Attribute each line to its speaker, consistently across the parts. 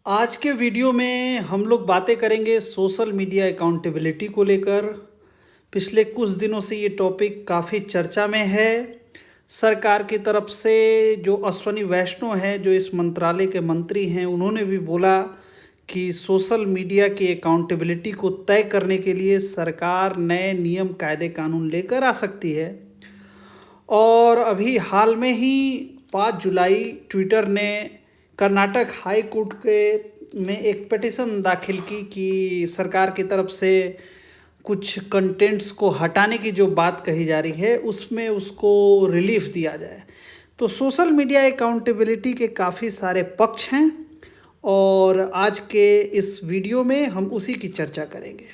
Speaker 1: आज के वीडियो में हम लोग बातें करेंगे सोशल मीडिया अकाउंटेबिलिटी को लेकर। पिछले कुछ दिनों से ये टॉपिक काफ़ी चर्चा में है। सरकार की तरफ से जो अश्वनी वैष्णव हैं, जो इस मंत्रालय के मंत्री हैं, उन्होंने भी बोला कि सोशल मीडिया की अकाउंटेबिलिटी को तय करने के लिए सरकार नए नियम कायदे कानून लेकर आ सकती है। और अभी हाल में ही 5 जुलाई ट्विटर ने कर्नाटक हाई कोर्ट के में एक पिटीशन दाखिल की कि सरकार की तरफ से कुछ कंटेंट्स को हटाने की जो बात कही जा रही है उसमें उसको रिलीफ दिया जाए। तो सोशल मीडिया अकाउंटेबिलिटी के काफ़ी सारे पक्ष हैं और आज के इस वीडियो में हम उसी की चर्चा करेंगे।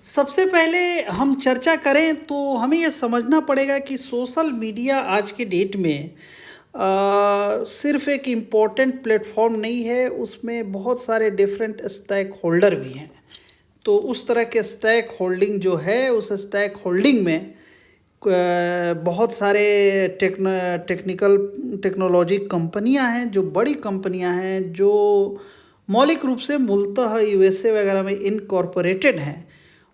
Speaker 1: सबसे पहले हम चर्चा करें तो हमें यह समझना पड़ेगा कि सोशल मीडिया आज के डेट में सिर्फ एक इम्पॉर्टेंट प्लेटफॉर्म नहीं है, उसमें बहुत सारे डिफरेंट स्टैक होल्डर भी हैं। तो उस तरह के स्टैक होल्डिंग जो है, उस स्टैक होल्डिंग में बहुत सारे टेक्नोलॉजी कंपनियां हैं, जो बड़ी कंपनियां हैं, जो मौलिक रूप से मूलतः यूएसए वगैरह में इनकॉर्पोरेटेड हैं।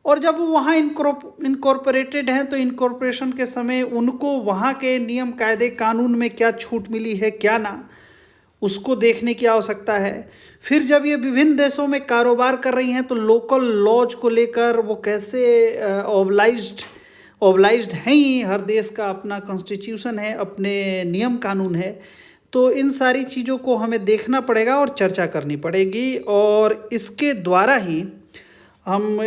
Speaker 1: और जब वो वहाँ इनकॉर्पोरेटेड हैं तो इनकॉर्पोरेशन के समय उनको वहाँ के नियम कायदे कानून में क्या छूट मिली है, क्या ना, उसको देखने की आवश्यकता है। फिर जब ये विभिन्न देशों में कारोबार कर रही हैं तो लोकल लॉज को लेकर वो कैसे ऑब्लाइज्ड हैं ही। हर देश का अपना कॉन्स्टिट्यूशन है, अपने नियम कानून है। तो इन सारी चीज़ों को हमें देखना पड़ेगा और चर्चा करनी पड़ेगी, और इसके द्वारा ही हम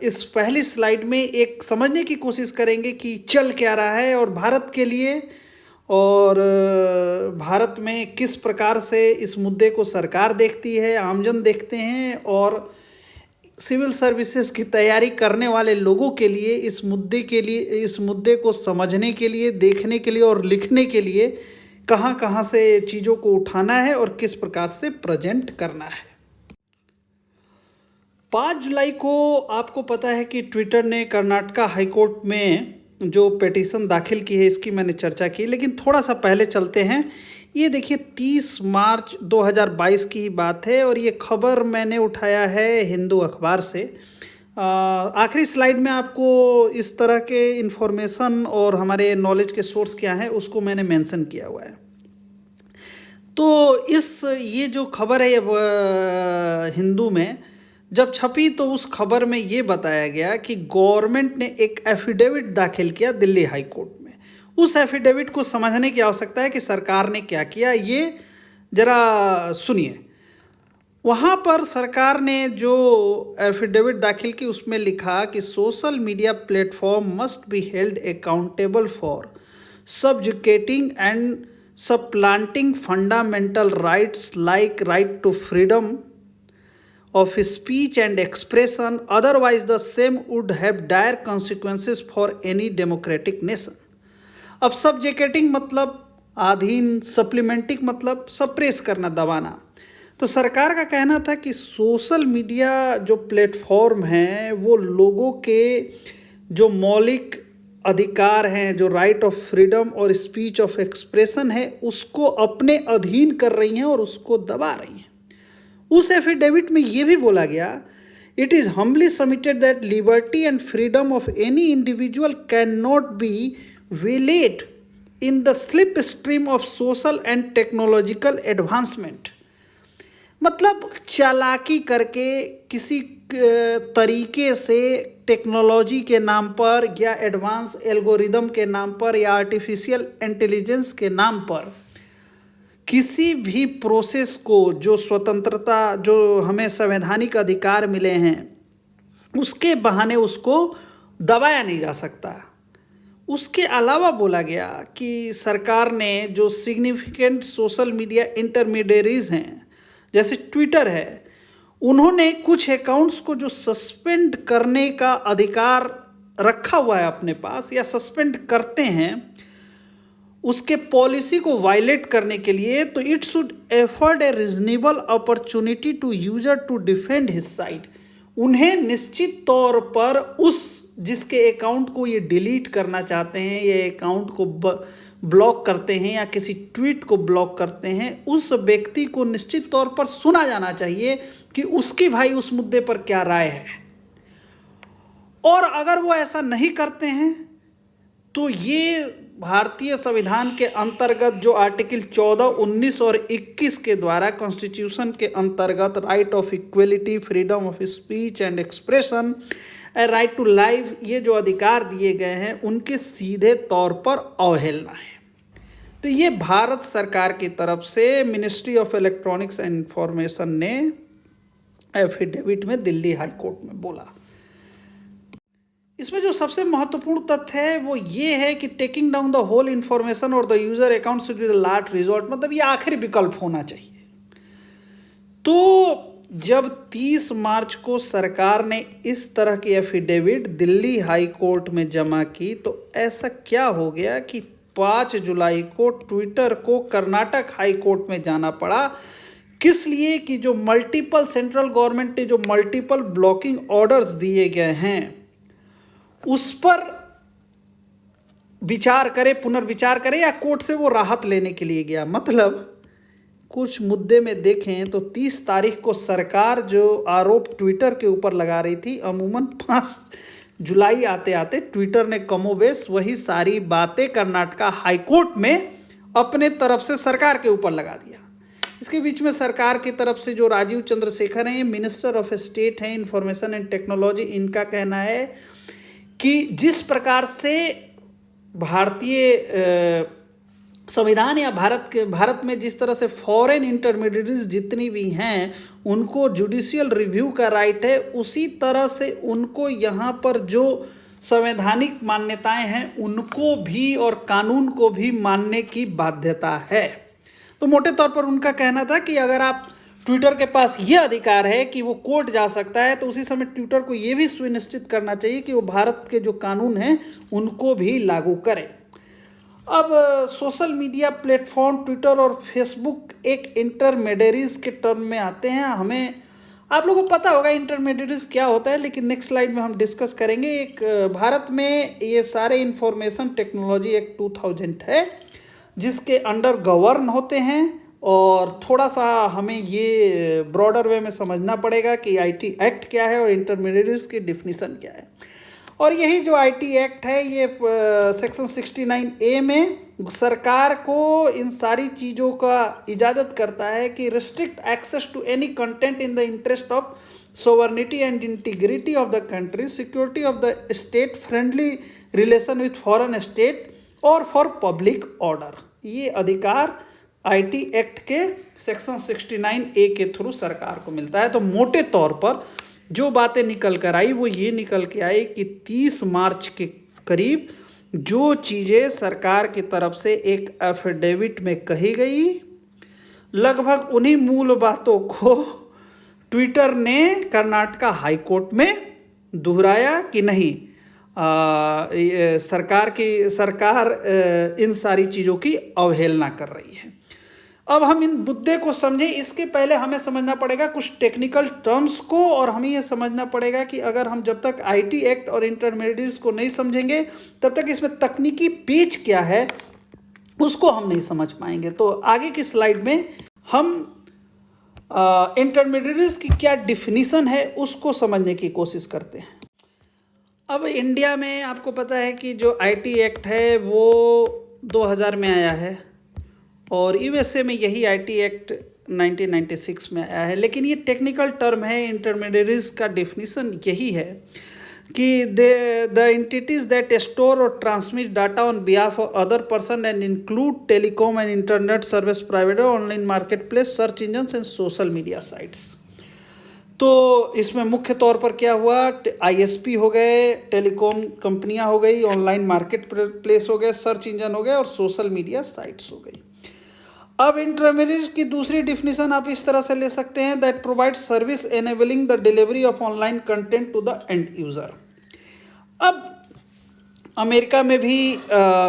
Speaker 1: इस पहली स्लाइड में एक समझने की कोशिश करेंगे कि चल क्या रहा है और भारत के लिए, और भारत में किस प्रकार से इस मुद्दे को सरकार देखती है, आमजन देखते हैं, और सिविल सर्विसेज की तैयारी करने वाले लोगों के लिए इस मुद्दे को समझने के लिए, देखने के लिए और लिखने के लिए कहाँ कहाँ से चीज़ों को उठाना है और किस प्रकार से प्रेजेंट करना है। 5 जुलाई को आपको पता है कि ट्विटर ने कर्नाटका हाईकोर्ट में जो पिटीशन दाखिल की है, इसकी मैंने चर्चा की, लेकिन थोड़ा सा पहले चलते हैं। ये देखिए 30 मार्च 2022 की ही बात है और ये खबर मैंने उठाया है हिंदू अखबार से। आखिरी स्लाइड में आपको इस तरह के इन्फॉर्मेशन और हमारे नॉलेज के सोर्स क्या हैं उसको मैंने मेंशन किया हुआ है। तो ये जो खबर है हिंदू में जब छपी तो उस खबर में ये बताया गया कि गवर्नमेंट ने एक एफिडेविट दाखिल किया दिल्ली हाई कोर्ट में। उस एफिडेविट को समझने की आवश्यकता है कि सरकार ने क्या किया, ये जरा सुनिए। वहाँ पर सरकार ने जो एफिडेविट दाखिल की उसमें लिखा कि social media platform must be held accountable for subjugating and supplanting fundamental rights like right to freedom of speech and expression, otherwise the same would have dire consequences for any democratic nation. अब सबजेकेटिंग मतलब अधीन, supplementing मतलब suppress करना, दबाना। तो सरकार का कहना था कि सोशल मीडिया जो प्लेटफॉर्म हैं वो लोगों के जो मौलिक अधिकार हैं, जो राइट ऑफ फ्रीडम और स्पीच ऑफ एक्सप्रेशन है, उसको अपने अधीन कर रही हैं और उसको दबा रही हैं। उस एफिडेविट में ये भी बोला गया, it is humbly submitted that liberty and freedom of any individual can not be violate in the slip stream of social and technological advancement. मतलब चालाकी करके किसी तरीके से टेक्नोलॉजी के नाम पर या एडवांस एल्गोरिदम के नाम पर या आर्टिफिशियल इंटेलिजेंस के नाम पर किसी भी प्रोसेस को, जो स्वतंत्रता, जो हमें संवैधानिक अधिकार मिले हैं, उसके बहाने उसको दबाया नहीं जा सकता। उसके अलावा बोला गया कि सरकार ने जो सिग्निफिकेंट सोशल मीडिया इंटरमीडियरीज हैं, जैसे ट्विटर है, उन्होंने कुछ अकाउंट्स को जो सस्पेंड करने का अधिकार रखा हुआ है अपने पास या सस्पेंड करते हैं, उसके पॉलिसी को वायलेट करने के लिए, तो it should afford a reasonable opportunity to user to defend his side. उन्हें निश्चित तौर पर उस जिसके अकाउंट को ये डिलीट करना चाहते हैं, ये अकाउंट को ब्लॉक करते हैं या किसी ट्वीट को ब्लॉक करते हैं, उस व्यक्ति को निश्चित तौर पर सुना जाना चाहिए कि उसकी भाई उस मुद्दे पर क्या राय है। और अगर वो ऐसा नहीं करते हैं तो ये भारतीय संविधान के अंतर्गत जो आर्टिकल 14, 19 और 21 के द्वारा कॉन्स्टिट्यूशन के अंतर्गत right of equality, freedom of speech and expression, right to life, ये जो अधिकार दिए गए हैं उनके सीधे तौर पर अवहेलना है। तो ये भारत सरकार की तरफ से ministry of electronics and information ने एफिडेविट में दिल्ली हाई कोर्ट में बोला। इसमें जो सबसे महत्वपूर्ण तथ्य है वो ये है कि taking down the whole information और the user account should be the last resort, मतलब ये आखिरी विकल्प होना चाहिए। तो जब 30 मार्च को सरकार ने इस तरह की एफिडेविट दिल्ली हाई कोर्ट में जमा की, तो ऐसा क्या हो गया कि 5 जुलाई को ट्विटर को कर्नाटक हाई कोर्ट में जाना पड़ा। किस लिए? कि जो मल्टीपल सेंट्रल गवर्नमेंट ने जो मल्टीपल ब्लॉकिंग ऑर्डर्स दिए गए हैं उस पर विचार करे, पुनर्विचार करे, या कोर्ट से वो राहत लेने के लिए गया। मतलब कुछ मुद्दे में देखें तो 30 तारीख को सरकार जो आरोप ट्विटर के ऊपर लगा रही थी, अमूमन 5 जुलाई आते आते ट्विटर ने कमोबेश वही सारी बातें कर्नाटका हाई कोर्ट में अपने तरफ से सरकार के ऊपर लगा दिया। इसके बीच में सरकार की तरफ से जो राजीव चंद्रशेखर हैं, मिनिस्टर ऑफ स्टेट हैं इंफॉर्मेशन एंड टेक्नोलॉजी, इनका कहना है कि जिस प्रकार से भारतीय संविधान या भारत में जिस तरह से फॉरेन इंटरमीडिएटरीज जितनी भी हैं उनको जुडिशियल रिव्यू का राइट है, उसी तरह से उनको यहाँ पर जो संवैधानिक मान्यताएं हैं उनको भी और कानून को भी मानने की बाध्यता है। तो मोटे तौर पर उनका कहना था कि अगर आप ट्विटर के पास ये अधिकार है कि वो कोर्ट जा सकता है, तो उसी समय ट्विटर को ये भी सुनिश्चित करना चाहिए कि वो भारत के जो कानून हैं उनको भी लागू करे। अब सोशल मीडिया प्लेटफॉर्म ट्विटर और फेसबुक एक इंटरमीडियरीज के टर्म में आते हैं। हमें आप लोगों को पता होगा इंटरमीडियरीज क्या होता है, लेकिन नेक्स्ट स्लाइड में हम डिस्कस करेंगे। एक भारत में ये सारे इंफॉर्मेशन टेक्नोलॉजी एक्ट 2000 है जिसके अंडर गवर्न होते हैं, और थोड़ा सा हमें ये ब्रॉडर वे में समझना पड़ेगा कि आईटी एक्ट क्या है और इंटरमीडिएटरीज की डिफिनीशन क्या है। और यही जो आईटी एक्ट है ये सेक्शन 69A में सरकार को इन सारी चीज़ों का इजाज़त करता है कि restrict access to any content in the interest of sovereignty and integrity of the country, security of the state, friendly relation with foreign state और फॉर पब्लिक ऑर्डर। ये अधिकार आईटी एक्ट के सेक्शन 69A के through सरकार को मिलता है। तो मोटे तौर पर जो बातें निकल कर आई वो ये निकल के आई कि 30 मार्च के करीब जो चीज़ें सरकार की तरफ से एक एफिडेविट में कही गई, लगभग उन्हीं मूल बातों को ट्विटर ने कर्नाटका हाई कोर्ट में दोहराया कि नहीं, सरकार इन सारी चीज़ों की अवहेलना कर रही है। अब हम इन मुद्दे को समझें, इसके पहले हमें समझना पड़ेगा कुछ टेक्निकल टर्म्स को, और हमें यह समझना पड़ेगा कि अगर हम जब तक आईटी एक्ट और इंटरमीडिएट्स को नहीं समझेंगे तब तक इसमें तकनीकी पेच क्या है उसको हम नहीं समझ पाएंगे। तो आगे की स्लाइड में हम इंटरमीडिएट्स की क्या डिफिनीशन है उसको समझने की कोशिश करते हैं। अब इंडिया में आपको पता है कि जो आईटी एक्ट है वो 2000 में आया है, और यूएसए में यही आईटी एक्ट 1996 में आया है। लेकिन ये टेक्निकल टर्म है, इंटरमीडिएटरीज का डेफिनेशन यही है कि द एंटिटीज दैट स्टोर और transmit data on behalf of other person and include telecom and internet service provider, online market place, search engine and social media sites. तो इसमें मुख्य तौर पर क्या हुआ, आईएसपी हो गए, टेलीकॉम कंपनियां हो गई, ऑनलाइन मार्केट प्लेस हो गए, सर्च इंजन हो गए और सोशल मीडिया साइट्स हो गई। अब इंटरमीडिएट की दूसरी डिफिनीशन आप इस तरह से ले सकते हैं, that provide service enabling the delivery of online content to the end user. अब अमेरिका में भी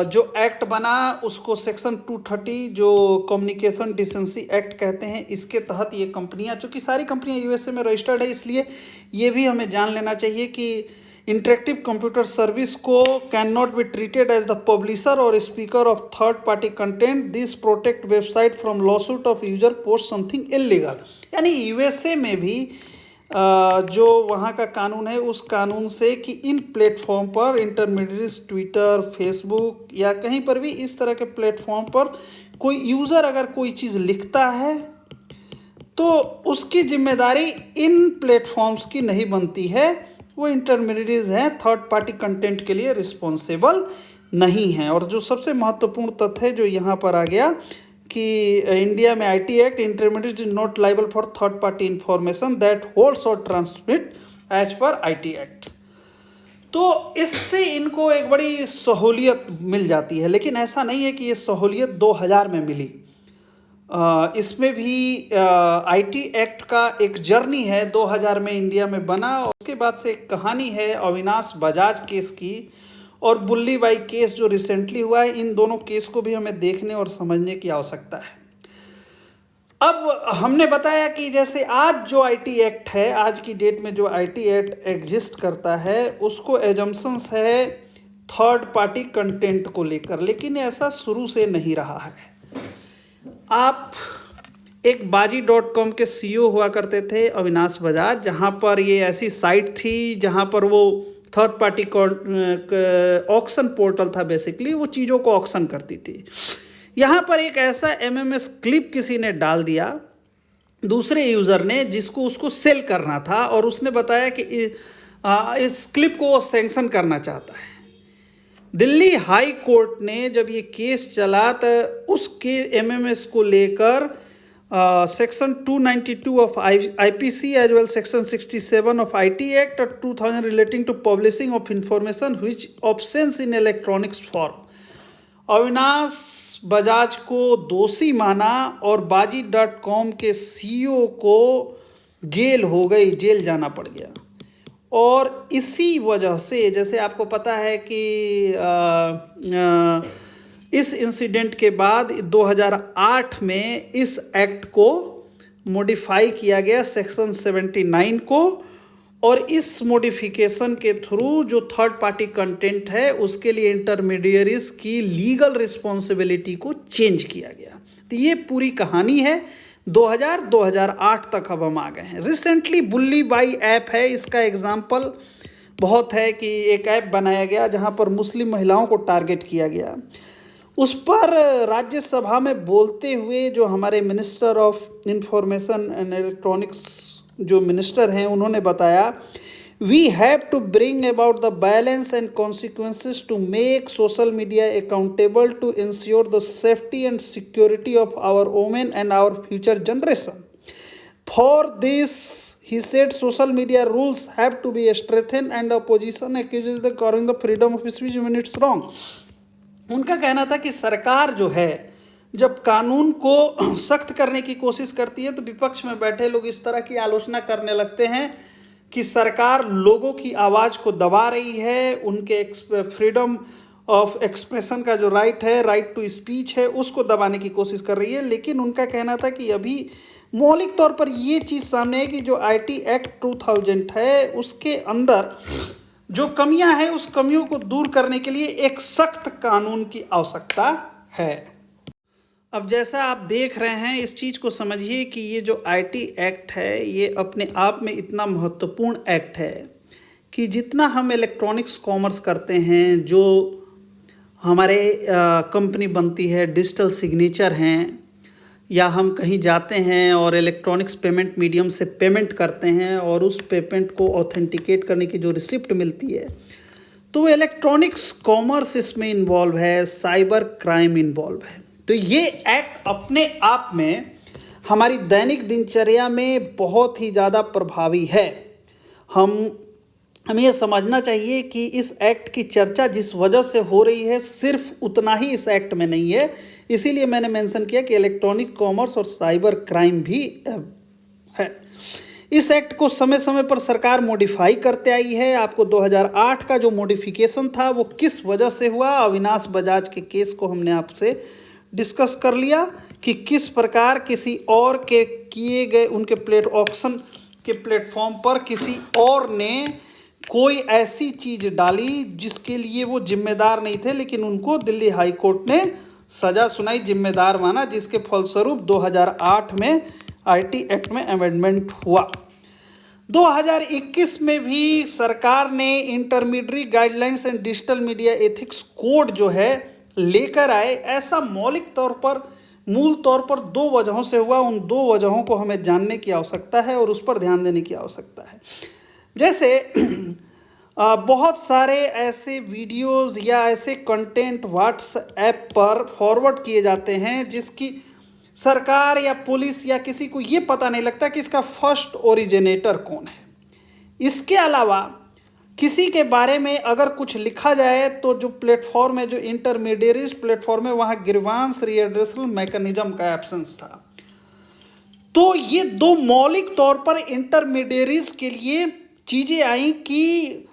Speaker 1: जो एक्ट बना उसको सेक्शन 230 जो कम्युनिकेशन डिसेंसी एक्ट कहते हैं, इसके तहत ये कंपनियां, चूँकि सारी कंपनियां यूएसए में रजिस्टर्ड है इसलिए ये भी हमें जान लेना चाहिए कि इंटरेक्टिव कंप्यूटर सर्विस को can not be treated as the publisher और speaker of third party content, this protect website from lawsuit of user post something illegal. यानी यूएसए में भी जो वहाँ का कानून है उस कानून से कि इन प्लेटफॉर्म पर इंटरमीडिएट्स, ट्विटर, फेसबुक या कहीं पर भी इस तरह के प्लेटफॉर्म पर कोई यूज़र अगर कोई चीज़ लिखता है तो उसकी जिम्मेदारी इन प्लेटफॉर्म्स की नहीं बनती है, वो इंटरमीडिएट्स हैं, थर्ड पार्टी कंटेंट के लिए रिस्पॉन्सिबल नहीं हैं। और जो सबसे महत्वपूर्ण तथ्य है जो यहाँ पर आ गया कि इंडिया में IT act, intermediate is not liable for third party information that holds और transmit as per IT act. तो इससे इनको एक बड़ी सहूलियत मिल जाती है, लेकिन ऐसा नहीं है कि ये सहूलियत 2000 में मिली। इसमें भी आईटी एक्ट का एक जर्नी है, 2000 में इंडिया में बना। उसके बाद से एक कहानी है अविनाश बजाज केस की और बुल्ली बाई केस जो रिसेंटली हुआ है। इन दोनों केस को भी हमें देखने और समझने की आवश्यकता है। अब हमने बताया कि जैसे आज जो आईटी एक्ट है, आज की डेट में जो आईटी एक्ट एग्जिस्ट करता है उसको एजम्पशंस है थर्ड पार्टी कंटेंट को लेकर, लेकिन ऐसा शुरू से नहीं रहा है। आप एक बाजी.com के सीईओ हुआ करते थे अविनाश बजाज, जहाँ पर ये ऐसी साइट थी जहाँ पर वो थर्ड पार्टी ऑक्शन पोर्टल था, बेसिकली वो चीज़ों को ऑक्शन करती थी। यहाँ पर एक ऐसा एमएमएस क्लिप किसी ने डाल दिया दूसरे यूज़र ने जिसको उसको सेल करना था, और उसने बताया कि इस क्लिप को वो सैंक्शन करना चाहता है। दिल्ली हाई कोर्ट ने जब ये केस चला तो उसके एमएमएस को लेकर section 292 of IPC as well section 67 of IT act और 2000 relating to publishing of information which obscene in electronics form, Avinash Bajaj को दोषी माना और बाजी.com के सीईओ को जेल हो गई, जेल जाना पड़ गया। और इसी वजह से जैसे आपको पता है कि इस इंसिडेंट के बाद 2008 में इस एक्ट को मॉडिफाई किया गया सेक्शन 79 को, और इस मॉडिफिकेशन के थ्रू जो थर्ड पार्टी कंटेंट है उसके लिए इंटरमीडिएरीज की लीगल रिस्पॉन्सिबिलिटी को चेंज किया गया। तो ये पूरी कहानी है 2008 तक अब हम आ गए हैं। रिसेंटली बुल्ली बाई ऐप है, इसका एग्जाम्पल बहुत है कि एक ऐप बनाया गया जहां पर मुस्लिम महिलाओं को टारगेट किया गया। उस पर राज्यसभा में बोलते हुए जो हमारे minister of information and electronics जो मिनिस्टर हैं उन्होंने बताया, we have to bring about the balance and consequences to make social media accountable to ensure the safety and security of our women and our future generation. For this he said social media rules have to be strengthened and opposition accuses the government of freedom of speech when it's wrong। उनका कहना था कि सरकार जो है जब कानून को सख्त करने की कोशिश करती है तो विपक्ष में बैठे लोग इस तरह की आलोचना करने लगते हैं कि सरकार लोगों की आवाज़ को दबा रही है, उनके फ्रीडम ऑफ एक्सप्रेशन का जो राइट है, राइट टू स्पीच है, उसको दबाने की कोशिश कर रही है। लेकिन उनका कहना था कि अभी मौलिक तौर पर ये चीज़ सामने है कि जो आईटी एक्ट 2000 है उसके अंदर जो कमियां हैं उस कमियों को दूर करने के लिए एक सख्त कानून की आवश्यकता है। अब जैसा आप देख रहे हैं इस चीज़ को समझिए कि ये जो आईटी एक्ट है ये अपने आप में इतना महत्वपूर्ण एक्ट है कि जितना हम इलेक्ट्रॉनिक्स कॉमर्स करते हैं, जो हमारे कंपनी बनती है, डिजिटल सिग्नेचर हैं, या हम कहीं जाते हैं और इलेक्ट्रॉनिक्स पेमेंट मीडियम से पेमेंट करते हैं और उस पेमेंट को ऑथेंटिकेट करने की जो रिसिप्ट मिलती है, तो इलेक्ट्रॉनिक्स कॉमर्स इसमें इन्वॉल्व है, साइबर क्राइम इन्वॉल्व है। तो ये एक्ट अपने आप में हमारी दैनिक दिनचर्या में बहुत ही ज़्यादा प्रभावी है। हमें ये समझना चाहिए कि इस एक्ट की चर्चा जिस वजह से हो रही है सिर्फ उतना ही इस एक्ट में नहीं है, इसीलिए मैंने मेंशन किया कि इलेक्ट्रॉनिक कॉमर्स और साइबर क्राइम भी है। इस एक्ट को समय समय पर सरकार मॉडिफाई करते आई है। आपको 2008 का जो मॉडिफिकेशन था वो किस वजह से हुआ, अविनाश बजाज के केस को हमने आपसे डिस्कस कर लिया कि किस प्रकार किसी और के किए गए उनके ऑक्शन के प्लेटफॉर्म पर किसी और ने कोई ऐसी चीज डाली जिसके लिए वो जिम्मेदार नहीं थे, लेकिन उनको दिल्ली हाई कोर्ट ने सजा सुनाई, जिम्मेदार माना, जिसके फलस्वरूप 2008 में आईटी एक्ट में अमेंडमेंट हुआ। 2021 में भी सरकार ने intermediate guidelines and digital media ethics code जो है लेकर आए। ऐसा मौलिक तौर पर, मूल तौर पर 2 वजहों से हुआ। उन 2 वजहों को हमें जानने की आवश्यकता है और उस पर ध्यान देने की आवश्यकता है। जैसे बहुत सारे ऐसे वीडियोस या ऐसे कंटेंट व्हाट्सएप पर फॉरवर्ड किए जाते हैं जिसकी सरकार या पुलिस या किसी को ये पता नहीं लगता कि इसका फर्स्ट ओरिजिनेटर कौन है। इसके अलावा किसी के बारे में अगर कुछ लिखा जाए तो जो प्लेटफॉर्म है, जो इंटरमीडिएट प्लेटफॉर्म है, वहाँ ग्रीवांस रिएड्रेसल मैकेनिज्म का एब्सेंस था। तो ये 2 मौलिक तौर पर इंटरमीडिएट्स के लिए चीज़ें आई कि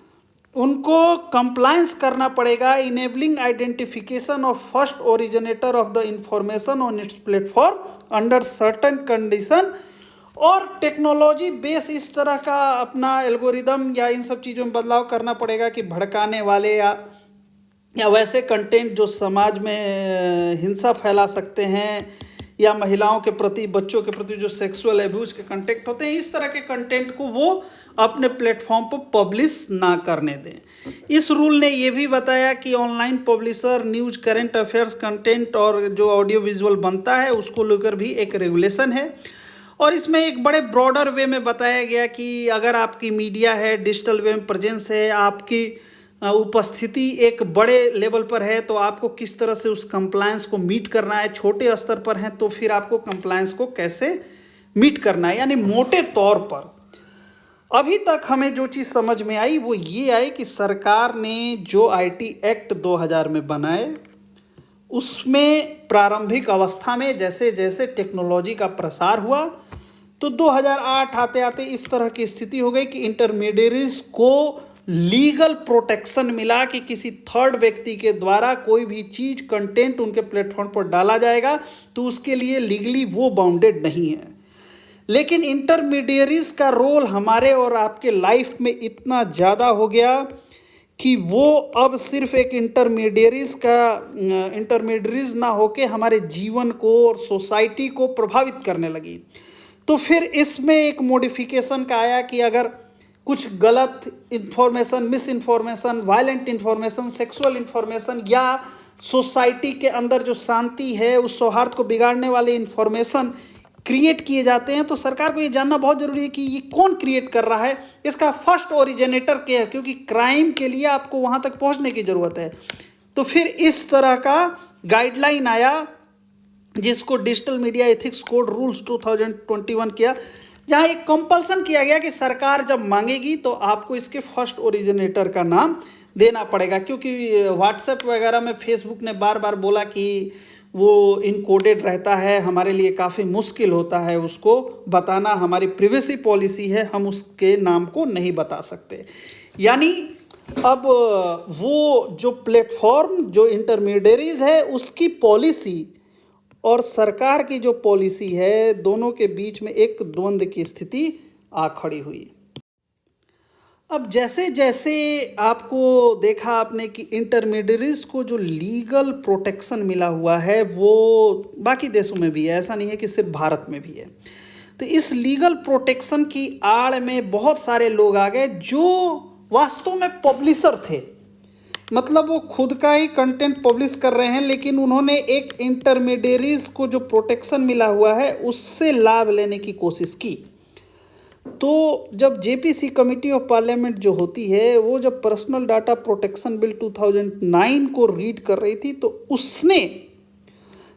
Speaker 1: उनको कंप्लायंस करना पड़ेगा। Enabling identification of first originator of the information on it's platform under certain condition, और टेक्नोलॉजी बेस इस तरह का अपना एल्गोरिदम या इन सब चीज़ों में बदलाव करना पड़ेगा कि भड़काने वाले या वैसे कंटेंट जो समाज में हिंसा फैला सकते हैं, या महिलाओं के प्रति, बच्चों के प्रति जो सेक्सुअल एब्यूज के कंटेंट होते हैं, इस तरह के कंटेंट को वो अपने प्लेटफॉर्म पर पब्लिश ना करने दें। इस रूल ने ये भी बताया कि online publisher news, current affairs content और जो ऑडियो विजुअल बनता है उसको लेकर भी एक रेगुलेशन है। और इसमें एक बड़े ब्रॉडर वे में बताया गया कि अगर आपकी मीडिया है, डिजिटल वे में प्रेजेंस है, आपकी उपस्थिति एक बड़े लेवल पर है, तो आपको किस तरह से उस कंप्लायंस को मीट करना है। छोटे स्तर पर है तो फिर आपको कंप्लायंस को कैसे मीट करना है। यानी मोटे तौर पर अभी तक हमें जो चीज़ समझ में आई वो ये आई कि सरकार ने जो आईटी एक्ट 2000 में बनाए, उसमें प्रारंभिक अवस्था में जैसे जैसे टेक्नोलॉजी का प्रसार हुआ तो 2008 आते आते इस तरह की स्थिति हो गई कि इंटरमीडिएट्स को लीगल प्रोटेक्शन मिला कि किसी थर्ड व्यक्ति के द्वारा कोई भी चीज़, कंटेंट उनके प्लेटफॉर्म पर डाला जाएगा तो उसके लिए लीगली वो बाउंडेड नहीं है। लेकिन इंटरमीडिएट्स का रोल हमारे और आपके लाइफ में इतना ज़्यादा हो गया कि वो अब सिर्फ एक इंटरमीडिएट्स ना होके हमारे जीवन को और सोसाइटी को प्रभावित करने लगी। तो फिर इसमें एक मॉडिफिकेशन का आया कि अगर कुछ गलत information, miss information, violent information, sexual information या सोसाइटी के अंदर जो शांति है उस सौहार्द को बिगाड़ने वाले इन्फॉर्मेशन क्रिएट किए जाते हैं, तो सरकार को ये जानना बहुत ज़रूरी है कि ये कौन क्रिएट कर रहा है, इसका फर्स्ट ओरिजिनेटर क्या है, क्योंकि क्राइम के लिए आपको वहाँ तक पहुँचने की ज़रूरत है। तो फिर इस तरह का गाइडलाइन आया जिसको digital media ethics code rules 2021 किया, जहाँ एक कंपल्सन किया गया कि सरकार जब मांगेगी तो आपको इसके फर्स्ट ओरिजिनेटर का नाम देना पड़ेगा। क्योंकि व्हाट्सएप वगैरह में फेसबुक ने बार बार बोला कि वो इनकोडेड रहता है, हमारे लिए काफ़ी मुश्किल होता है उसको बताना, हमारी प्रिवेसी पॉलिसी है, हम उसके नाम को नहीं बता सकते। यानी अब वो जो प्लेटफॉर्म, जो इंटरमीडिएट्स है, उसकी पॉलिसी और सरकार की जो पॉलिसी है, दोनों के बीच में एक द्वंद्व की स्थिति आ खड़ी हुई। अब जैसे जैसे आपको देखा आपने कि इंटरमीडिएट्स को जो लीगल प्रोटेक्शन मिला हुआ है वो बाकी देशों में भी है, ऐसा नहीं है कि सिर्फ भारत में भी है। तो इस लीगल प्रोटेक्शन की आड़ में बहुत सारे लोग आ गए जो वास्तव में पब्लिशर थे, मतलब वो खुद का ही कंटेंट पब्लिश कर रहे हैं, लेकिन उन्होंने एक इंटरमीडिएट्स को जो प्रोटेक्शन मिला हुआ है उससे लाभ लेने की कोशिश की। तो जब जेपीसी कमेटी ऑफ पार्लियामेंट जो होती है वो जब पर्सनल डाटा प्रोटेक्शन बिल 2009 को रीड कर रही थी तो उसने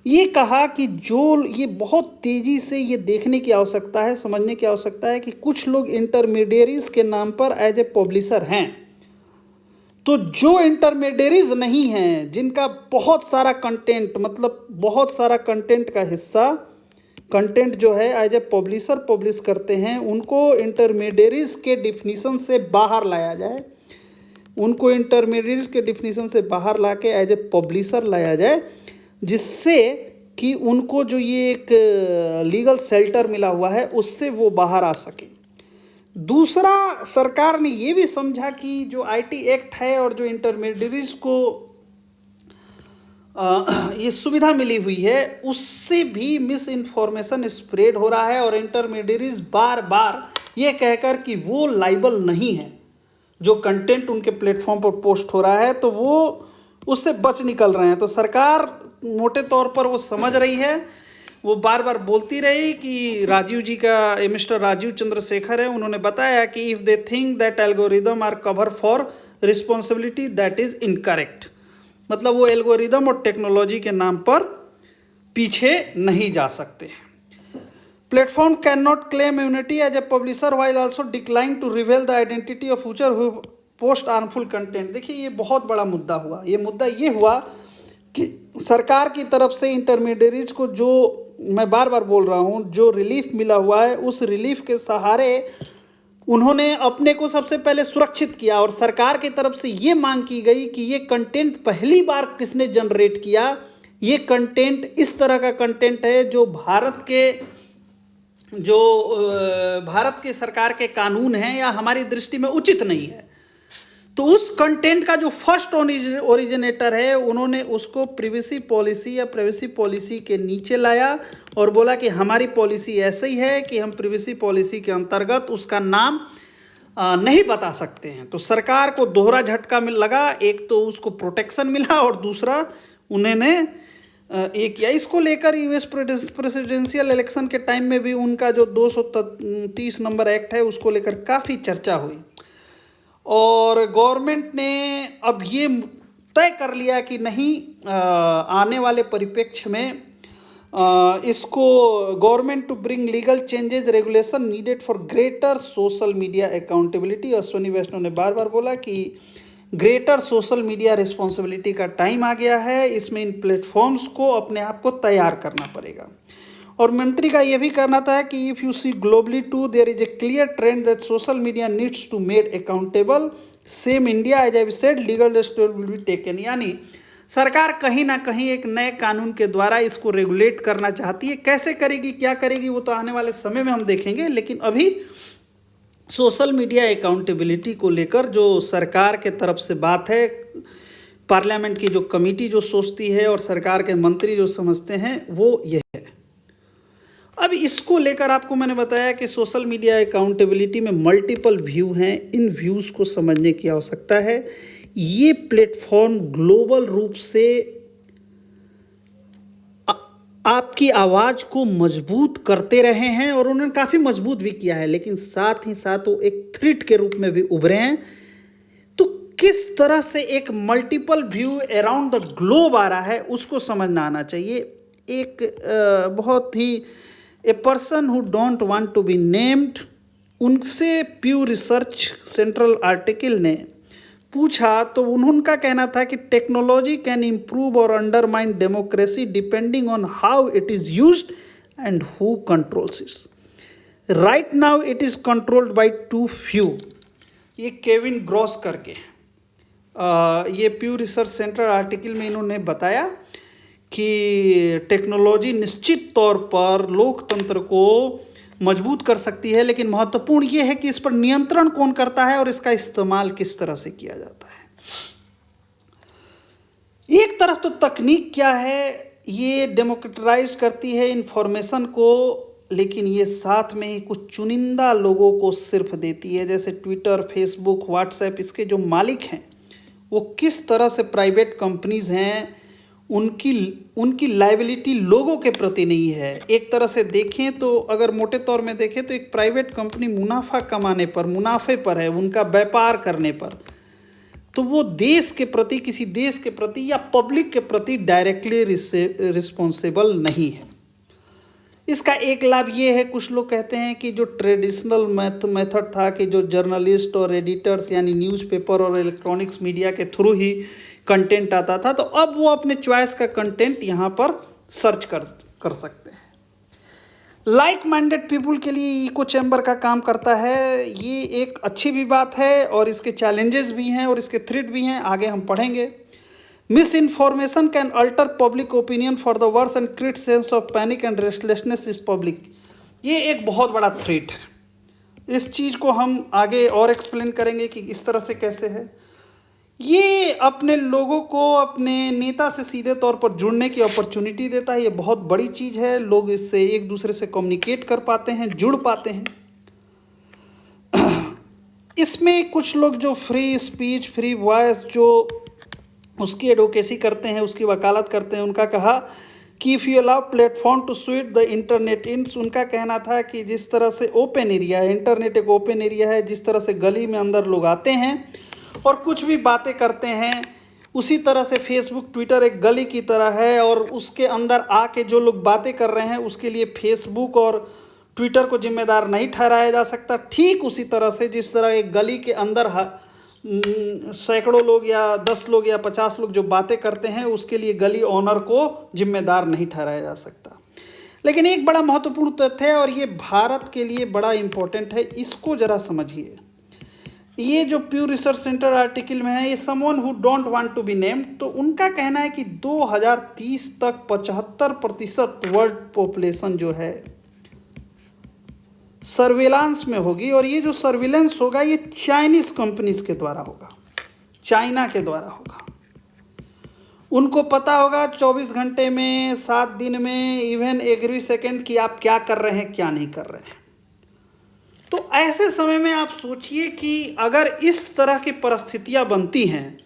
Speaker 1: ये कहा कि जो ये बहुत तेज़ी से ये देखने की आवश्यकता है, समझने की आवश्यकता है कि कुछ लोग इंटरमीडिएट्स के नाम पर एज ए पब्लिशर हैं। तो जो इंटरमीडिएट्स नहीं हैं, जिनका बहुत सारा कंटेंट, मतलब बहुत सारा कंटेंट का हिस्सा, कंटेंट जो है एज ए पब्लिशर पब्लिश करते हैं, उनको इंटरमीडिएट्स के डिफिनीशन से बाहर लाया जाए, उनको इंटरमीडिएट्स के डिफिनीशन से बाहर ला के एज ए पब्लिशर लाया जाए, जिससे कि उनको जो ये एक लीगल शेल्टर मिला हुआ है उससे वो बाहर आ सके। दूसरा, सरकार ने ये भी समझा कि जो आईटी एक्ट है और जो इंटरमीडियरीज को ये सुविधा मिली हुई है, उससे भी मिस इन्फॉर्मेशन स्प्रेड हो रहा है और इंटरमीडियरीज बार बार ये कहकर कि वो लाइबल नहीं है, जो कंटेंट उनके प्लेटफॉर्म पर पोस्ट हो रहा है तो वो उससे बच निकल रहे हैं। तो सरकार मोटे तौर पर वो समझ रही है, वो बार बार बोलती रही कि राजीव जी का, मिस्टर राजीव चंद्रशेखर है, उन्होंने बताया कि if they think that algorithm are cover for responsibility that is incorrect. मतलब वो एल्गोरिदम और टेक्नोलॉजी के नाम पर पीछे नहीं जा सकते। Platform can not claim immunity as a publisher while also decline to reveal the identity of user who post harmful content. देखिए ये बहुत बड़ा मुद्दा हुआ। ये मुद्दा ये हुआ कि सरकार की तरफ से इंटरमीडियरीज को, जो मैं बार बार बोल रहा हूँ, जो रिलीफ मिला हुआ है, उस रिलीफ के सहारे उन्होंने अपने को सबसे पहले सुरक्षित किया और सरकार की तरफ से ये मांग की गई कि ये कंटेंट पहली बार किसने जनरेट किया, ये कंटेंट इस तरह का कंटेंट है जो भारत के सरकार के कानून हैं या हमारी दृष्टि में उचित नहीं है। तो उस कंटेंट का जो फर्स्ट ओरिजिनेटर है, उन्होंने उसको प्रिवेसी पॉलिसी या प्राइवेसी पॉलिसी के नीचे लाया और बोला कि हमारी पॉलिसी ऐसे ही है कि हम प्रिवेसी पॉलिसी के अंतर्गत उसका नाम नहीं बता सकते हैं। तो सरकार को दोहरा झटका लगा, एक तो उसको प्रोटेक्शन मिला और दूसरा उन्होंने एक किया। इसको लेकर यूएस प्रेसिडेंशियल इलेक्शन के टाइम में भी उनका जो 230 नंबर एक्ट है उसको लेकर काफ़ी चर्चा हुई और गवर्नमेंट ने अब ये तय कर लिया कि नहीं, आने वाले परिप्रेक्ष्य में इसको government to bring legal changes regulation needed for greater social media accountability. Ashwini Vaishnaw ने बार बार बोला कि ग्रेटर सोशल मीडिया रिस्पॉन्सिबिलिटी का टाइम आ गया है, इसमें इन प्लेटफॉर्म्स को अपने आप को तैयार करना पड़ेगा। और मंत्री का यह भी कहना था कि if you see globally too there is a clear trend that social media needs to made accountable, same India as I said legal step will be taken. यानी सरकार कहीं ना कहीं एक नए कानून के द्वारा इसको रेगुलेट करना चाहती है। कैसे करेगी, क्या करेगी, वो तो आने वाले समय में हम देखेंगे, लेकिन अभी सोशल मीडिया अकाउंटेबिलिटी को लेकर जो सरकार के तरफ से बात है, पार्लियामेंट की जो कमेटी जो सोचती है और सरकार के मंत्री जो समझते हैं, वो यह है। अब इसको लेकर आपको मैंने बताया कि सोशल मीडिया अकाउंटेबिलिटी में मल्टीपल व्यू हैं, इन व्यूज़ को समझने की आवश्यकता है। ये प्लेटफॉर्म ग्लोबल रूप से आपकी आवाज़ को मजबूत करते रहे हैं और उन्होंने काफ़ी मजबूत भी किया है, लेकिन साथ ही साथ वो एक थ्रेट के रूप में भी उभरे हैं। तो किस तरह से एक multiple view around the globe आ रहा है उसको समझना आना चाहिए। एक बहुत ही a person who don't want to be named, उनसे प्यू रिसर्च सेंट्रल आर्टिकल ने पूछा तो उनका कहना था कि टेक्नोलॉजी कैन इम्प्रूव और undermine democracy depending on how it is used and who controls it's. Right now it is controlled by two few. ये केविन ग्रॉस करके ये प्यू रिसर्च सेंटर आर्टिकल में इन्होंने बताया कि टेक्नोलॉजी निश्चित तौर पर लोकतंत्र को मजबूत कर सकती है, लेकिन महत्वपूर्ण ये है कि इस पर नियंत्रण कौन करता है और इसका इस्तेमाल किस तरह से किया जाता है। एक तरफ तो तकनीक क्या है, ये डेमोक्रेटाइज करती है इंफॉर्मेशन को, लेकिन ये साथ में ही कुछ चुनिंदा लोगों को सिर्फ देती है, जैसे ट्विटर, फेसबुक, व्हाट्सएप। इसके जो मालिक हैं वो किस तरह से प्राइवेट कंपनीज हैं, उनकी लायबिलिटी लोगों के प्रति नहीं है। एक तरह से देखें तो, अगर मोटे तौर में देखें तो एक प्राइवेट कंपनी मुनाफा कमाने पर, मुनाफे पर है, उनका व्यापार करने पर, तो वो देश के प्रति, किसी देश के प्रति या पब्लिक के प्रति डायरेक्टली रिस्पॉन्सिबल नहीं है। इसका एक लाभ ये है, कुछ लोग कहते हैं कि जो ट्रेडिशनल मेथड था कि जो जर्नलिस्ट और एडिटर्स यानी न्यूज़पेपर और इलेक्ट्रॉनिक्स मीडिया के थ्रू ही कंटेंट आता था, तो अब वो अपने चॉइस का कंटेंट यहाँ पर सर्च कर सकते हैं। लाइक माइंडेड पीपुल के लिए इको चैम्बर का काम करता है। ये एक अच्छी भी बात है और इसके चैलेंजेस भी हैं और इसके थ्रेट भी हैं, आगे हम पढ़ेंगे। Misinformation can alter public opinion for the worse and create sense of panic and restlessness is public. ये एक बहुत बड़ा थ्रेट है। इस चीज़ को हम आगे और एक्सप्लेन करेंगे कि इस तरह से कैसे है। ये अपने लोगों को अपने नेता से सीधे तौर पर जुड़ने की अपॉर्चुनिटी देता है। ये बहुत बड़ी चीज़ है, लोग इससे एक दूसरे से कम्युनिकेट कर पाते हैं, जुड़ पाते हैं। इसमें कुछ लोग जो फ्री स्पीच, फ्री वॉइस जो उसकी एडवोकेसी करते हैं, उसकी वकालत करते हैं, उनका कहा कि if you allow platform to sweet the internet इंस, उनका कहना था कि जिस तरह से ओपन एरिया है, इंटरनेट एक ओपन एरिया है, जिस तरह से गली में अंदर लोग आते हैं और कुछ भी बातें करते हैं, उसी तरह से फेसबुक ट्विटर एक गली की तरह है और उसके अंदर आके जो लोग बातें कर रहे हैं उसके लिए फेसबुक और ट्विटर को जिम्मेदार नहीं ठहराया जा सकता। ठीक उसी तरह से जिस तरह एक गली के अंदर सैकड़ों लोग या 10 लोग या 50 लोग जो बातें करते हैं उसके लिए गली ओनर को जिम्मेदार नहीं ठहराया जा सकता। लेकिन एक बड़ा महत्वपूर्ण तथ्य है और ये भारत के लिए बड़ा इम्पोर्टेंट है, इसको ज़रा समझिए। ये जो प्यू रिसर्च सेंटर आर्टिकल में है, ये someone who don't want to be named, तो उनका कहना है कि 2030 तक 75% वर्ल्ड पॉपुलेशन जो है सर्विलांस में होगी। और ये जो सर्विलेंस होगा ये चाइनीज कंपनीज के द्वारा होगा, चाइना के द्वारा होगा। उनको पता होगा 24 घंटे में, 7 दिन में, इवन एवरी सेकेंड कि आप क्या कर रहे हैं, क्या नहीं कर रहे हैं। तो ऐसे समय में आप सोचिए कि अगर इस तरह की परिस्थितियां बनती हैं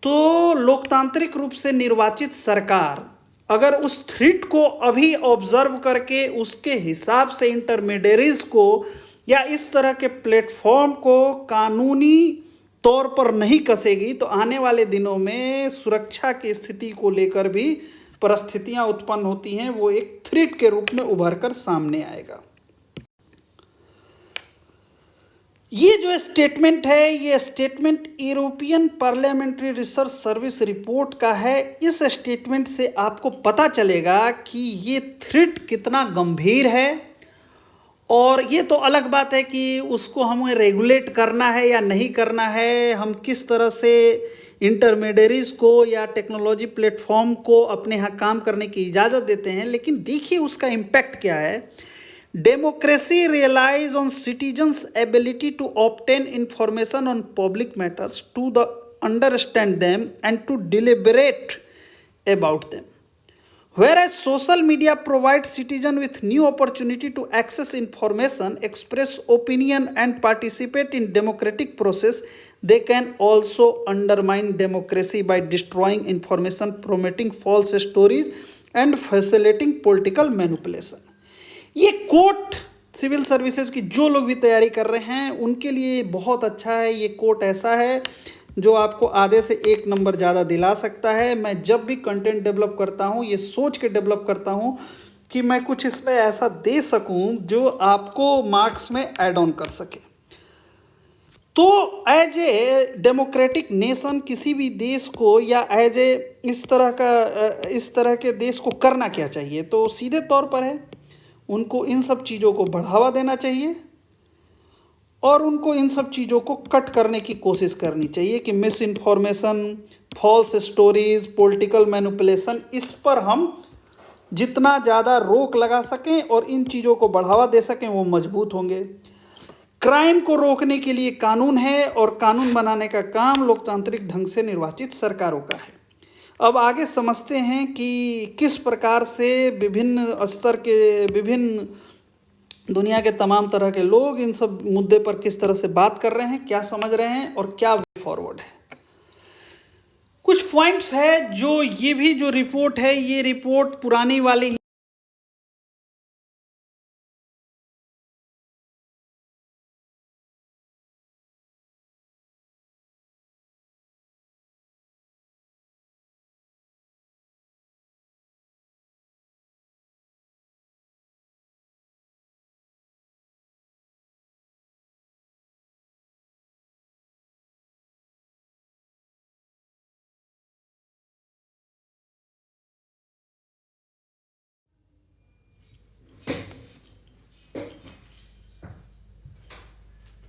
Speaker 1: तो लोकतांत्रिक रूप से निर्वाचित सरकार अगर उस थ्रेट को अभी ऑब्जर्व करके उसके हिसाब से इंटरमीडियरीज को या इस तरह के प्लेटफॉर्म को कानूनी तौर पर नहीं कसेगी तो आने वाले दिनों में सुरक्षा की स्थिति को लेकर भी परिस्थितियां उत्पन्न होती हैं, वो एक थ्रेट के रूप में उभर कर सामने आएगा। ये जो स्टेटमेंट है, ये statement European parliamentary research service report का है। इस स्टेटमेंट से आपको पता चलेगा कि ये थ्रेट कितना गंभीर है। और ये तो अलग बात है कि उसको हमें रेगुलेट करना है या नहीं करना है, हम किस तरह से इंटरमीडियरीज को या टेक्नोलॉजी प्लेटफॉर्म को अपने यहाँ काम करने की इजाज़त देते हैं। लेकिन देखिए उसका इम्पैक्ट क्या है। Democracy relies on citizens' ability to obtain information on public matters, to understand them, and to deliberate about them. Whereas social media provides citizens with new opportunity to access information, express opinion, and participate in democratic process, they can also undermine democracy by destroying information, promoting false stories, and facilitating political manipulation. ये coat civil services की जो लोग भी तैयारी कर रहे हैं उनके लिए बहुत अच्छा है। ये कोट ऐसा है जो आपको आधे से 1 नंबर ज़्यादा दिला सकता है। मैं जब भी कंटेंट डेवलप करता हूँ ये सोच के डेवलप करता हूँ कि मैं कुछ इसमें ऐसा दे सकूँ जो आपको मार्क्स में ऐड ऑन कर सके। तो एज ए डेमोक्रेटिक नेशन किसी भी देश को या एज ए इस तरह के देश को करना क्या चाहिए, तो सीधे तौर पर है उनको इन सब चीज़ों को बढ़ावा देना चाहिए और उनको इन सब चीज़ों को कट करने की कोशिश करनी चाहिए कि misinformation, false stories, political manipulation, इस पर हम जितना ज़्यादा रोक लगा सकें और इन चीज़ों को बढ़ावा दे सकें वो मजबूत होंगे। क्राइम को रोकने के लिए कानून है और कानून बनाने का काम लोकतांत्रिक ढंग से निर्वाचित सरकारों का है। अब आगे समझते हैं कि किस प्रकार से विभिन्न स्तर के, विभिन्न दुनिया के तमाम तरह के लोग इन सब मुद्दे पर किस तरह से बात कर रहे हैं, क्या समझ रहे हैं और क्या वे फॉरवर्ड है। कुछ पॉइंट्स है जो ये भी जो रिपोर्ट है ये रिपोर्ट पुरानी वाली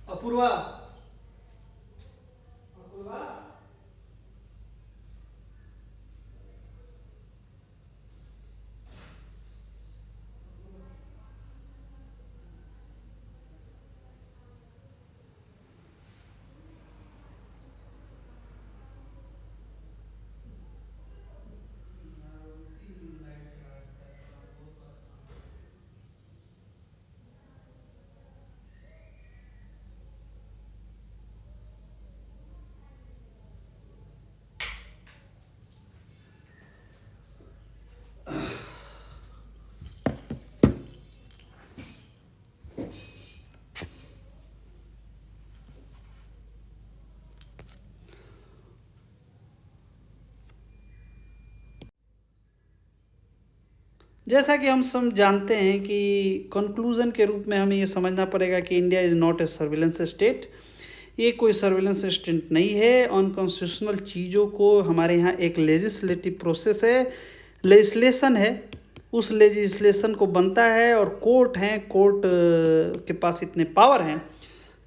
Speaker 1: अपूर्वा जैसा कि हम सब जानते हैं कि कंक्लूजन के रूप में हमें ये समझना पड़ेगा कि India is not a surveillance state. ये कोई सर्विलेंस स्टेट नहीं है। अनकॉन्स्टिट्यूशनल चीज़ों को हमारे यहाँ एक लेजिस्लेटिव प्रोसेस है, लेजिस्लेशन है, उस लेजिस्लेशन को बनता है और कोर्ट हैं, कोर्ट के पास इतने पावर हैं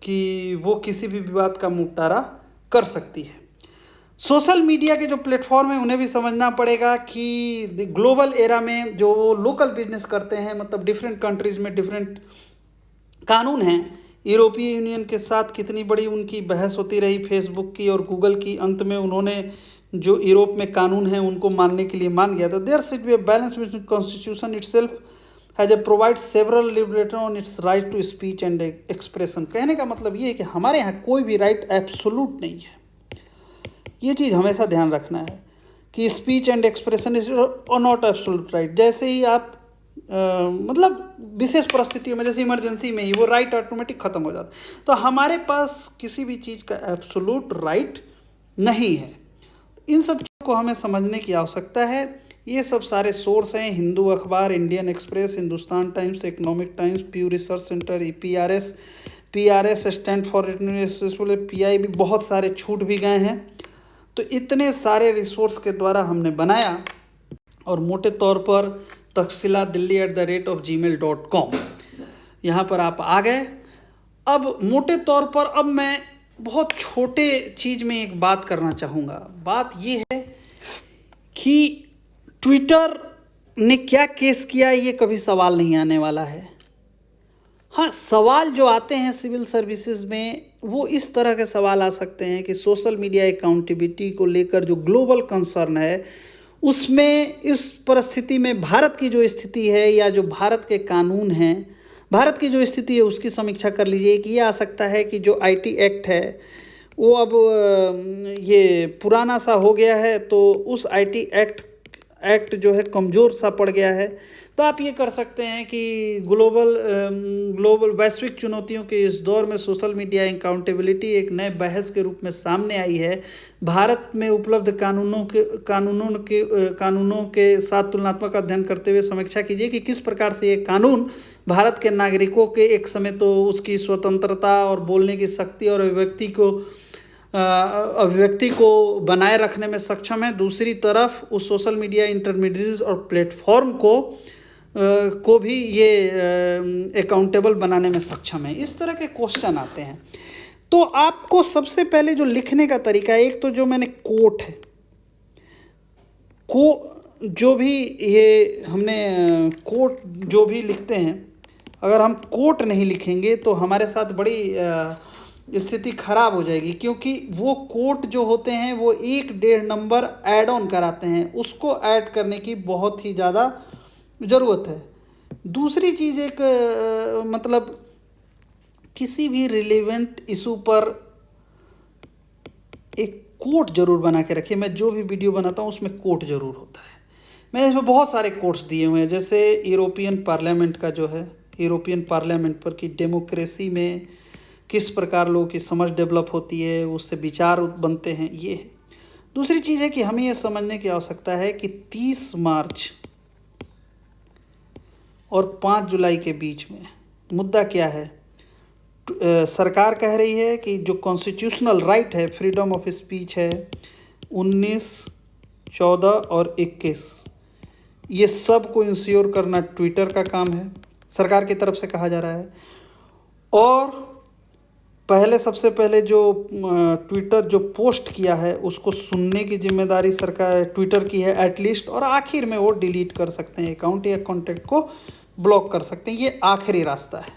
Speaker 1: कि वो किसी भी विवाद का निपटारा कर सकती है। सोशल मीडिया के जो प्लेटफॉर्म है उन्हें भी समझना पड़ेगा कि ग्लोबल एरा में जो लोकल बिजनेस करते हैं, मतलब डिफरेंट कंट्रीज़ में डिफरेंट कानून हैं। यूरोपीय यूनियन के साथ कितनी बड़ी उनकी बहस होती रही फेसबुक की और गूगल की, अंत में उन्होंने जो यूरोप में कानून हैं उनको मानने के लिए मान गया। तो there should be a balance between constitution itself has a provide several liberator on its right to speech and expression. कहने का मतलब ये है कि हमारे यहाँ कोई भी राइट एब्सोल्यूट नहीं है। ये चीज़ हमेशा ध्यान रखना है कि speech and expression is not absolute right. जैसे ही आप मतलब विशेष परिस्थितियों में, जैसे इमरजेंसी में ही वो राइट ऑटोमेटिक ख़त्म हो जाता है। तो हमारे पास किसी भी चीज़ का एब्सोल्यूट राइट नहीं है। इन सब चीज़ों को हमें समझने की आवश्यकता है। ये सब सारे सोर्स हैं, हिंदू अखबार, Indian Express, Hindustan Times, Economic Times, Pew Research Centre, PRS stand for PI भी बहुत सारे छूट भी गए हैं। तो इतने सारे रिसोर्स के द्वारा हमने बनाया और मोटे तौर पर taxila.delhi@gmail.com यहाँ पर आप आ गए। अब मोटे तौर पर अब मैं बहुत छोटे चीज़ में एक बात करना चाहूँगा। बात ये है कि ट्विटर ने क्या केस किया, ये कभी सवाल नहीं आने वाला है। हाँ, सवाल जो आते हैं सिविल सर्विसेज में वो इस तरह के सवाल आ सकते हैं कि सोशल मीडिया अकाउंटेबिलिटी को लेकर जो ग्लोबल कंसर्न है उसमें इस परिस्थिति में भारत की जो स्थिति है या जो भारत के कानून हैं, भारत की जो स्थिति है उसकी समीक्षा कर लीजिए। कि ये आ सकता है कि जो IT एक्ट है वो अब ये पुराना सा हो गया है, तो उस IT एक्ट जो है कमज़ोर सा पड़ गया है। तो आप ये कर सकते हैं कि ग्लोबल वैश्विक चुनौतियों के इस दौर में सोशल मीडिया अकाउंटेबिलिटी एक नए बहस के रूप में सामने आई है। भारत में उपलब्ध कानूनों के साथ तुलनात्मक अध्ययन करते हुए समीक्षा कीजिए कि किस प्रकार से ये कानून भारत के नागरिकों के एक समय तो उसकी स्वतंत्रता और बोलने की शक्ति और अभिव्यक्ति को बनाए रखने में सक्षम है, दूसरी तरफ उस सोशल मीडिया इंटरमीडिएट्स और प्लेटफॉर्म को भी ये अकाउंटेबल बनाने में सक्षम है। इस तरह के क्वेश्चन आते हैं। तो आपको सबसे पहले जो लिखने का तरीका है, एक तो जो मैंने कोट है जो भी ये हमने कोट जो भी लिखते हैं, अगर हम कोट नहीं लिखेंगे तो हमारे साथ बड़ी स्थिति खराब हो जाएगी, क्योंकि वो कोट जो होते हैं वो 1-1.5 नंबर ऐड ऑन कराते हैं, उसको ऐड करने की बहुत ही ज़्यादा ज़रूरत है। दूसरी चीज़ एक मतलब किसी भी रिलेवेंट इशू पर एक कोट ज़रूर बना के रखिए। मैं जो भी वीडियो बनाता हूँ उसमें कोट ज़रूर होता है। मैं इसमें बहुत सारे कोट्स दिए हुए हैं, जैसे यूरोपियन पार्लियामेंट का जो है, यूरोपियन पार्लियामेंट पर कि डेमोक्रेसी में किस प्रकार लोगों की समझ डेवलप होती है, उससे विचार बनते हैं, ये है। दूसरी चीज़ है कि हमें यह समझने की आवश्यकता है कि 30 मार्च और 5 जुलाई के बीच में मुद्दा क्या है। सरकार कह रही है कि जो कॉन्स्टिट्यूशनल राइट है, फ्रीडम ऑफ स्पीच है, 19, 14 और 21, ये सब को इंश्योर करना ट्विटर का काम है, सरकार की तरफ से कहा जा रहा है। और सबसे पहले जो ट्विटर जो पोस्ट किया है उसको सुनने की जिम्मेदारी सरकार ट्विटर की है एटलीस्ट, और आखिर में वो डिलीट कर सकते हैं अकाउंट या कॉन्टैक्ट को ब्लॉक कर सकते हैं। ये आखिरी रास्ता है।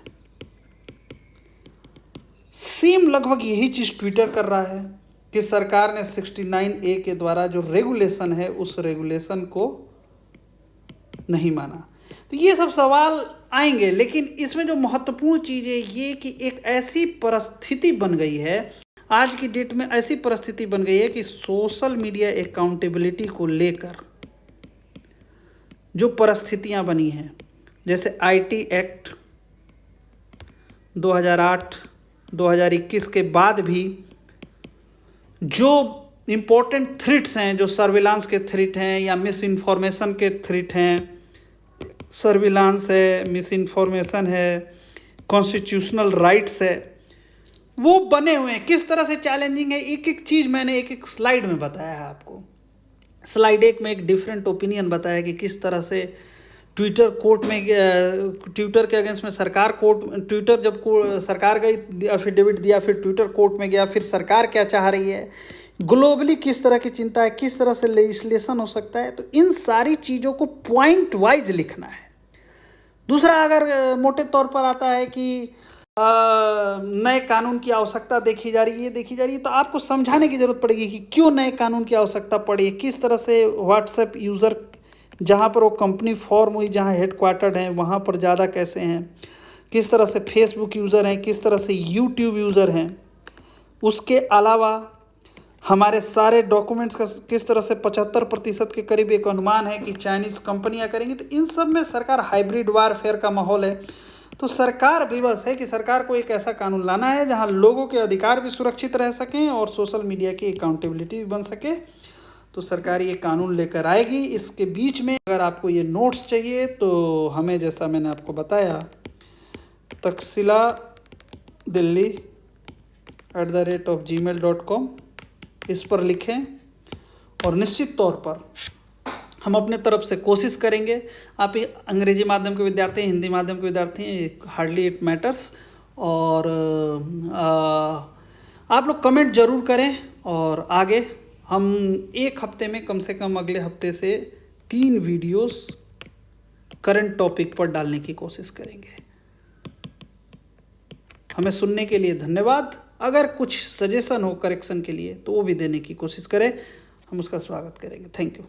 Speaker 1: सेम लगभग यही चीज़ ट्विटर कर रहा है कि सरकार ने 69A के द्वारा जो रेगुलेशन है उस रेगुलेशन को नहीं माना। तो ये सब सवाल आएंगे, लेकिन इसमें जो महत्वपूर्ण चीज़ है ये कि एक ऐसी परिस्थिति बन गई है, आज की डेट में ऐसी परिस्थिति बन गई है कि सोशल मीडिया अकाउंटेबिलिटी को लेकर जो परिस्थितियां बनी हैं, जैसे IT एक्ट 2008, 2021 के बाद भी जो इम्पोर्टेंट थ्रेट्स हैं, जो सर्विलांस के थ्रेट हैं या मिस इन्फॉर्मेशन के थ्रेट हैं, सर्विलांस है, मिस इन्फॉर्मेशन है, कॉन्स्टिट्यूशनल राइट्स है, वो बने हुए हैं। किस तरह से चैलेंजिंग है, एक एक चीज़ मैंने एक एक स्लाइड में बताया है आपको। स्लाइड 1 में एक डिफरेंट ओपिनियन बताया कि किस तरह से ट्विटर कोर्ट में, ट्विटर के अगेंस्ट में सरकार कोर्ट, ट्विटर जब सरकार गई एफिडेविट दिया, फिर ट्विटर कोर्ट में गया, फिर सरकार क्या चाह रही है, ग्लोबली किस तरह की चिंता है, किस तरह से लेजिस्लेशन हो सकता है। तो इन सारी चीज़ों को पॉइंट वाइज लिखना है। दूसरा, अगर मोटे तौर पर आता है कि नए कानून की आवश्यकता देखी जा रही है, तो आपको समझाने की ज़रूरत पड़ेगी कि क्यों नए कानून की आवश्यकता पड़ी है, किस तरह से व्हाट्सएप यूज़र जहाँ पर वो कंपनी फॉर्म हुई, जहाँ हेडक्वार्टर्ड हैं, वहाँ पर ज़्यादा कैसे हैं, किस तरह से फेसबुक यूज़र हैं, किस तरह से यूट्यूब यूज़र हैं। उसके अलावा हमारे सारे डॉक्यूमेंट्स का किस तरह से 75% के करीब एक अनुमान है कि चाइनीज़ कंपनियां करेंगी। तो इन सब में सरकार, हाइब्रिड वारफेयर का माहौल है, तो सरकार विवश है कि सरकार को एक ऐसा कानून लाना है जहां लोगों के अधिकार भी सुरक्षित रह सकें और सोशल मीडिया की अकाउंटेबिलिटी भी बन सके। तो सरकार ये कानून लेकर आएगी। इसके बीच में अगर आपको ये नोट्स चाहिए तो हमें, जैसा मैंने आपको बताया, तक्षशिला delhi@gmail.com इस पर लिखें, और निश्चित तौर पर हम अपने तरफ से कोशिश करेंगे। आप अंग्रेजी माध्यम के विद्यार्थी हैं, हिंदी माध्यम के विद्यार्थी हैं, हार्डली इट मैटर्स। और आप लोग कमेंट ज़रूर करें, और आगे हम एक हफ्ते में कम से कम अगले हफ्ते से 3 वीडियोस करंट टॉपिक पर डालने की कोशिश करेंगे। हमें सुनने के लिए धन्यवाद। अगर कुछ सजेशन हो करेक्शन के लिए तो वो भी देने की कोशिश करें, हम उसका स्वागत करेंगे। Thank you.